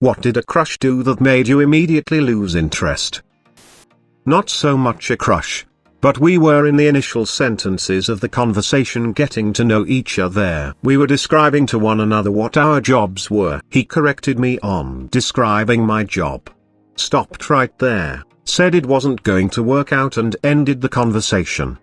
What did a crush do that made you immediately lose interest? Not so much a crush, but we were in the initial sentences of the conversation getting to know each other. We were describing to one another what our jobs were. He corrected me on describing my job. Stopped right there, said it wasn't going to work out and ended the conversation.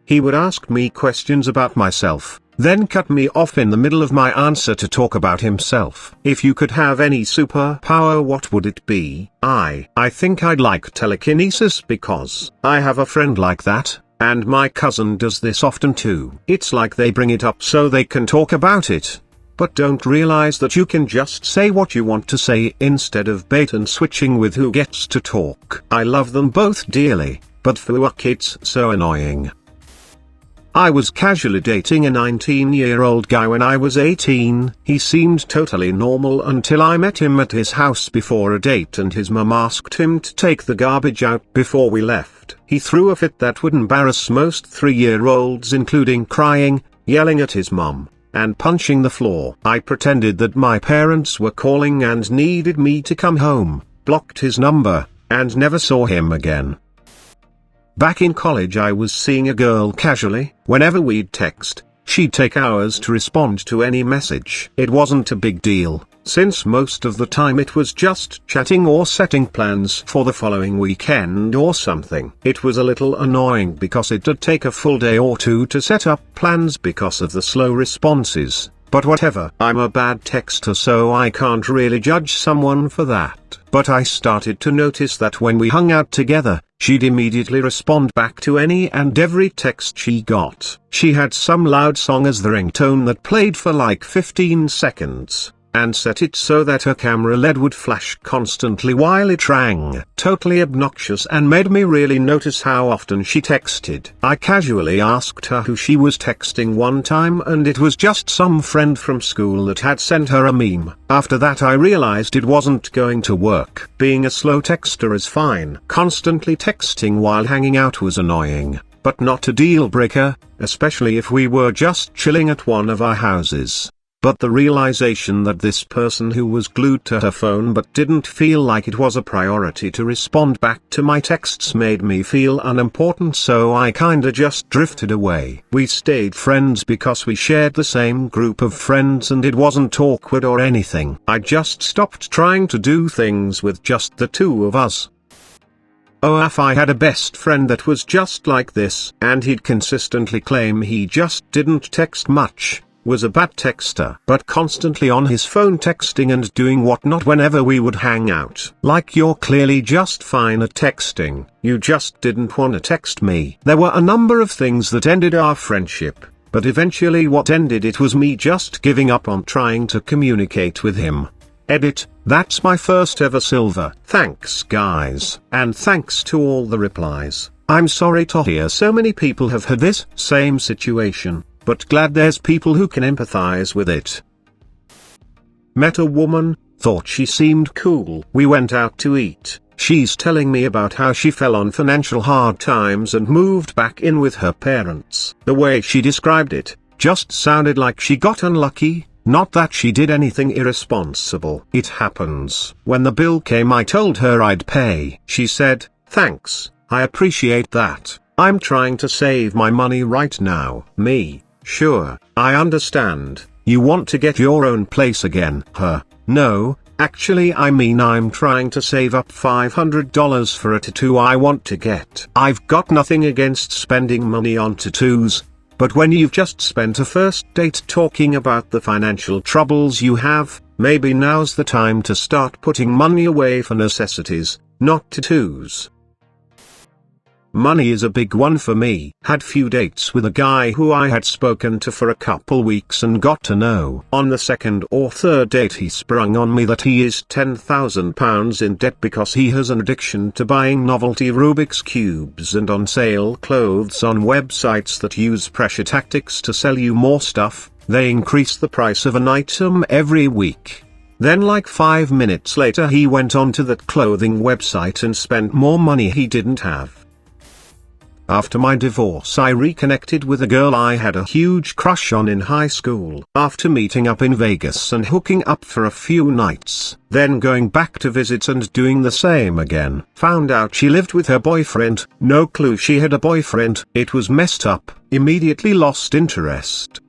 He would ask me questions about myself, then cut me off in the middle of my answer to talk about himself. If you could have any superpower, what would it be? I think I'd like telekinesis because I have a friend like that, and my cousin does this often too. It's like they bring it up so they can talk about it, but don't realize that you can just say what you want to say instead of bait and switching with who gets to talk. I love them both dearly, but fuck, it's so annoying. I was casually dating a 19-year-old guy when I was 18. He seemed totally normal until I met him at his house before a date and his mum asked him to take the garbage out before we left. He threw a fit that would embarrass most 3-year-olds, including crying, yelling at his mum, and punching the floor. I pretended that my parents were calling and needed me to come home, blocked his number, and never saw him again. Back in college I was seeing a girl casually. Whenever we'd text, she'd take hours to respond to any message. It wasn't a big deal, since most of the time it was just chatting or setting plans for the following weekend or something. It was a little annoying because it did take a full day or two to set up plans because of the slow responses. But whatever, I'm a bad texter, so I can't really judge someone for that. But I started to notice that when we hung out together, she'd immediately respond back to any and every text she got. She had some loud song as the ringtone that played for like 15 seconds, and set it so that her camera LED would flash constantly while it rang. Totally obnoxious and made me really notice how often she texted. I casually asked her who she was texting one time and it was just some friend from school that had sent her a meme. After that I realized it wasn't going to work. Being a slow texter is fine. Constantly texting while hanging out was annoying, but not a deal breaker, especially if we were just chilling at one of our houses. But the realization that this person who was glued to her phone but didn't feel like it was a priority to respond back to my texts made me feel unimportant, so I kinda just drifted away. We stayed friends because we shared the same group of friends and it wasn't awkward or anything. I just stopped trying to do things with just the two of us. Oh, if I had a best friend that was just like this, and he'd consistently claim he just didn't text much, was a bad texter, but constantly on his phone texting and doing whatnot whenever we would hang out. Like, you're clearly just fine at texting, you just didn't wanna text me. There were a number of things that ended our friendship, but eventually what ended it was me just giving up on trying to communicate with him. Edit, that's my first ever silver. Thanks guys. And thanks to all the replies. I'm sorry to hear so many people have had this same situation, but glad there's people who can empathize with it. Met a woman, thought she seemed cool. We went out to eat. She's telling me about how she fell on financial hard times and moved back in with her parents. The way she described it just sounded like she got unlucky, not that she did anything irresponsible. It happens. When the bill came I told her I'd pay. She said, "Thanks, I appreciate that. I'm trying to save my money right now." Me, "Sure, I understand, you want to get your own place again." Her, "No, actually I mean I'm trying to save up $500 for a tattoo I want to get." I've got nothing against spending money on tattoos, but when you've just spent a first date talking about the financial troubles you have, maybe now's the time to start putting money away for necessities, not tattoos. Money is a big one for me. Had few dates with a guy who I had spoken to for a couple weeks and got to know. On the second or third date he sprung on me that he is £10,000 in debt because he has an addiction to buying novelty Rubik's Cubes and on sale clothes on websites that use pressure tactics to sell you more stuff. They increase the price of an item every week. Then like 5 minutes later he went on to that clothing website and spent more money he didn't have. After my divorce, I reconnected with a girl I had a huge crush on in high school. After meeting up in Vegas and hooking up for a few nights, then going back to visit and doing the same again, found out she lived with her boyfriend. No clue she had a boyfriend. It was messed up. Immediately lost interest.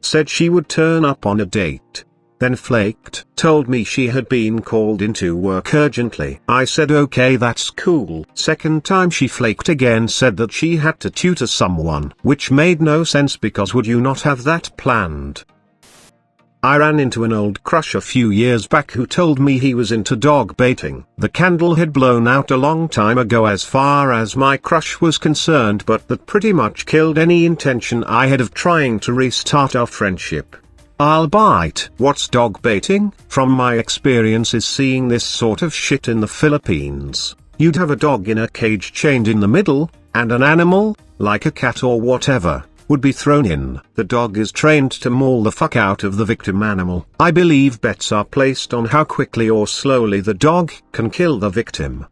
Said she would turn up on a date. Then flaked. Told me she had been called into work urgently. I said okay, that's cool. Second time she flaked again, said that she had to tutor someone, which made no sense because would you not have that planned? I ran into an old crush a few years back who told me he was into dog baiting. The candle had blown out a long time ago as far as my crush was concerned, but that pretty much killed any intention I had of trying to restart our friendship. I'll bite. What's dog baiting? From my experiences seeing this sort of shit in the Philippines, you'd have a dog in a cage chained in the middle, and an animal, like a cat or whatever, would be thrown in. The dog is trained to maul the fuck out of the victim animal. I believe bets are placed on how quickly or slowly the dog can kill the victim.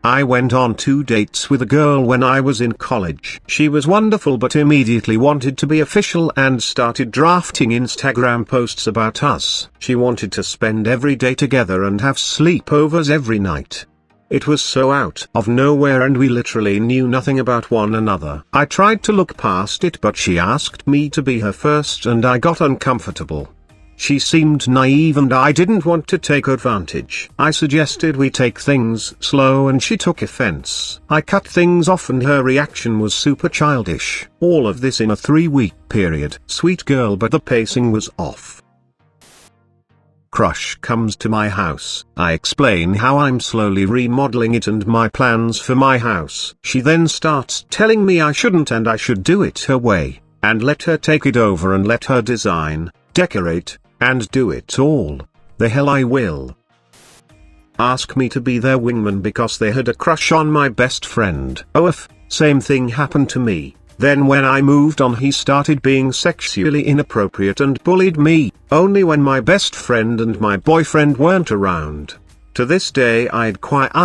I went on 2 dates with a girl when I was in college. She was wonderful but immediately wanted to be official and started drafting Instagram posts about us. She wanted to spend every day together and have sleepovers every night. It was so out of nowhere and we literally knew nothing about one another. I tried to look past it but she asked me to be her first and I got uncomfortable. She seemed naive and I didn't want to take advantage. I suggested we take things slow and she took offense. I cut things off and her reaction was super childish. All of this in a 3-week period. Sweet girl, but the pacing was off. Crush comes to my house. I explain how I'm slowly remodeling it and my plans for my house. She then starts telling me I shouldn't and I should do it her way, and let her take it over and let her design, decorate, and do it all. The hell I will. Ask me to be their wingman because they had a crush on my best friend. Same thing happened to me. Then when I moved on he started being sexually inappropriate and bullied me, only when my best friend and my boyfriend weren't around. To this day I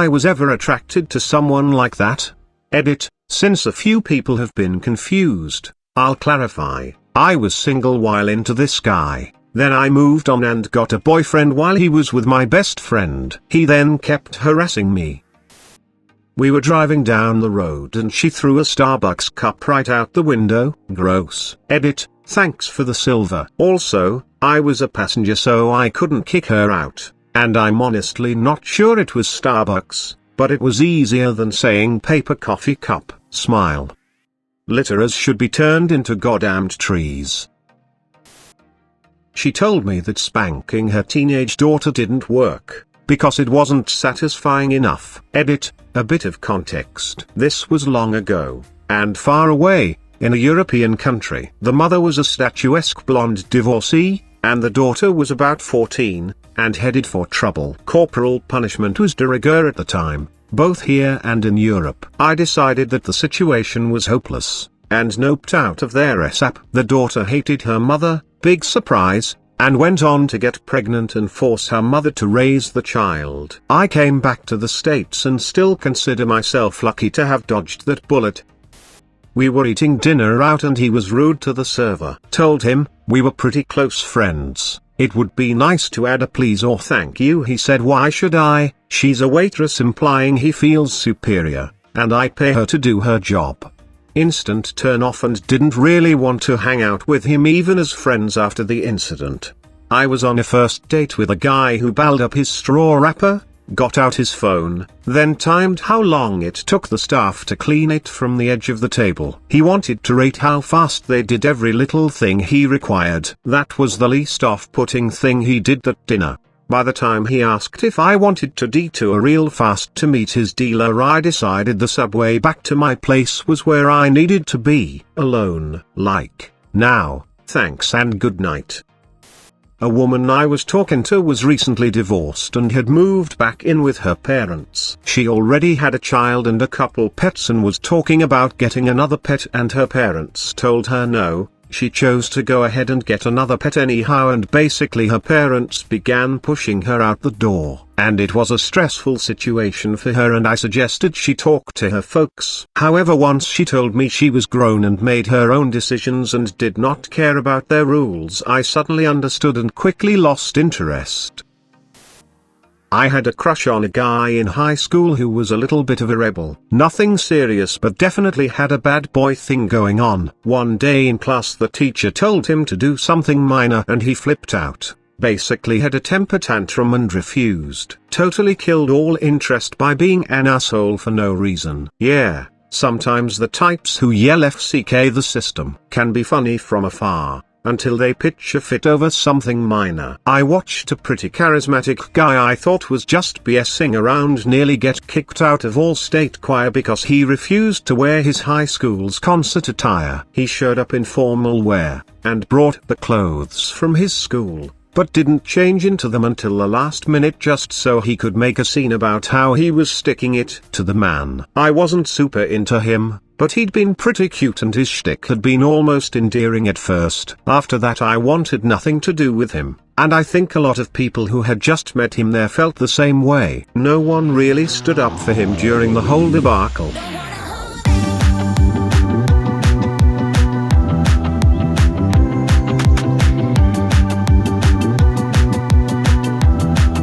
was ever attracted to someone like that. Edit, since a few people have been confused, I'll clarify, I was single while into this guy. Then I moved on and got a boyfriend while he was with my best friend. He then kept harassing me. We were driving down the road and she threw a Starbucks cup right out the window. Gross. Edit, thanks for the silver. Also, I was a passenger so I couldn't kick her out, and I'm honestly not sure it was Starbucks, but it was easier than saying paper coffee cup. Smile. Litterers should be turned into goddamned trees. She told me that spanking her teenage daughter didn't work, because it wasn't satisfying enough. Edit, a bit of context. This was long ago, and far away, in a European country. The mother was a statuesque blonde divorcee, and the daughter was about 14, and headed for trouble. Corporal punishment was de rigueur at the time, both here and in Europe. I decided that the situation was hopeless, and noped out of there ASAP. The daughter hated her mother, big surprise, and went on to get pregnant and force her mother to raise the child. I came back to the States and still consider myself lucky to have dodged that bullet. We were eating dinner out and he was rude to the server. Told him, we were pretty close friends, it would be nice to add a please or thank you. He said why should I, she's a waitress, implying he feels superior, and I pay her to do her job. Instant turn off and didn't really want to hang out with him even as friends after the incident. I was on a first date with a guy who balled up his straw wrapper, got out his phone, then timed how long it took the staff to clean it from the edge of the table. He wanted to rate how fast they did every little thing he required. That was the least off-putting thing he did that dinner. By the time he asked if I wanted to detour real fast to meet his dealer, I decided the subway back to my place was where I needed to be, alone. Like, now, thanks and good night. A woman I was talking to was recently divorced and had moved back in with her parents. She already had a child and a couple pets and was talking about getting another pet, and her parents told her no, She chose to go ahead and get another pet anyhow, and basically her parents began pushing her out the door. And it was a stressful situation for her, and I suggested she talk to her folks. However, once she told me she was grown and made her own decisions and did not care about their rules, I suddenly understood and quickly lost interest. I had a crush on a guy in high school who was a little bit of a rebel. Nothing serious, but definitely had a bad boy thing going on. One day in class the teacher told him to do something minor and he flipped out. Basically had a temper tantrum and refused. Totally killed all interest by being an asshole for no reason. Yeah, sometimes the types who yell FCK the system can be funny from afar, until they pitch a fit over something minor. I watched a pretty charismatic guy I thought was just BSing around nearly get kicked out of all state choir because he refused to wear his high school's concert attire. He showed up in formal wear, and brought the clothes from his school, but didn't change into them until the last minute just so he could make a scene about how he was sticking it to the man. I wasn't super into him, but he'd been pretty cute and his shtick had been almost endearing at first. After that I wanted nothing to do with him, and I think a lot of people who had just met him there felt the same way. No one really stood up for him during the whole debacle.